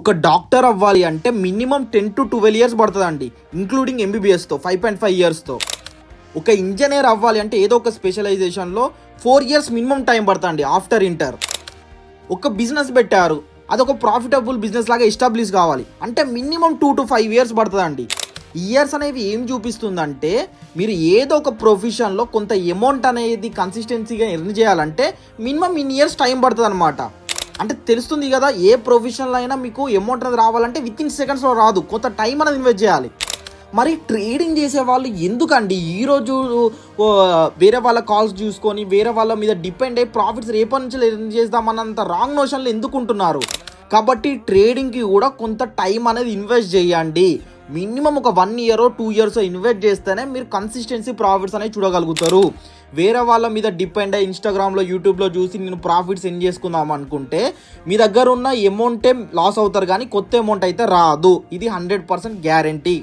ఒక డాక్టర్ అవ్వాలి అంటే మినిమం 10 to 12 ఇయర్స్ పడుతుందండి, ఇంక్లూడింగ్ ఎంబీబీఎస్తో 5.5 ఇయర్స్తో. ఒక ఇంజనీర్ అవ్వాలి అంటే ఏదో ఒక స్పెషలైజేషన్లో 4 ఇయర్స్ మినిమం టైం పడుతుందండి ఆఫ్టర్ ఇంటర్. ఒక బిజినెస్ పెట్టారు, అదొక ప్రాఫిటబుల్ బిజినెస్ లాగా ఎస్టాబ్లిష్ కావాలి అంటే మినిమం 2 to 5 ఇయర్స్ పడుతుందండి. ఇయర్స్ అనేవి ఏం చూపిస్తుందంటే మీరు ఏదో ఒక ప్రొఫెషన్లో కొంత అమౌంట్ అనేది కన్సిస్టెన్సీగా ఎర్న్ చేయాలంటే మినిమం ఇయర్స్ టైం పడుతుంది అనమాట. అంటే తెలుస్తుంది కదా, ఏ ప్రొఫెషన్లో అయినా మీకు అమౌంట్ అనేది రావాలంటే విత్ ఇన్ సెకండ్స్లో రాదు, కొంత టైం అనేది ఇన్వెస్ట్ చేయాలి. మరి ట్రేడింగ్ చేసే వాళ్ళు ఎందుకండి ఈరోజు వేరే వాళ్ళ కాల్స్ చూసుకొని వేరే వాళ్ళ మీద డిపెండ్ అయ్యి ప్రాఫిట్స్ రేపటి నుంచి ఎర్న్ చేద్దామన్నంత రాంగ్ నోషన్లు ఎందుకుంటున్నారు? కాబట్టి ట్రేడింగ్కి కూడా కొంత టైం అనేది ఇన్వెస్ట్ చేయండి. మినిమం ఒక 1 year 2 years ఇన్వెస్ట్ చేస్తేనే మీరు కన్సిస్టెన్సీ ప్రాఫిట్స్ అనేవి చూడగలుగుతారు. వేరే వాళ్ళ మీద డిపెండ్ అయ్యి ఇన్స్టాగ్రామ్లో యూట్యూబ్లో చూసి నేను ప్రాఫిట్స్ ఎర్న్ చేసుకుందాం అనుకుంటే మీ దగ్గర ఉన్న అమౌంటే లాస్ అవుతారు, కానీ కొత్త అమౌంట్ అయితే రాదు. ఇది 100% గ్యారంటీ.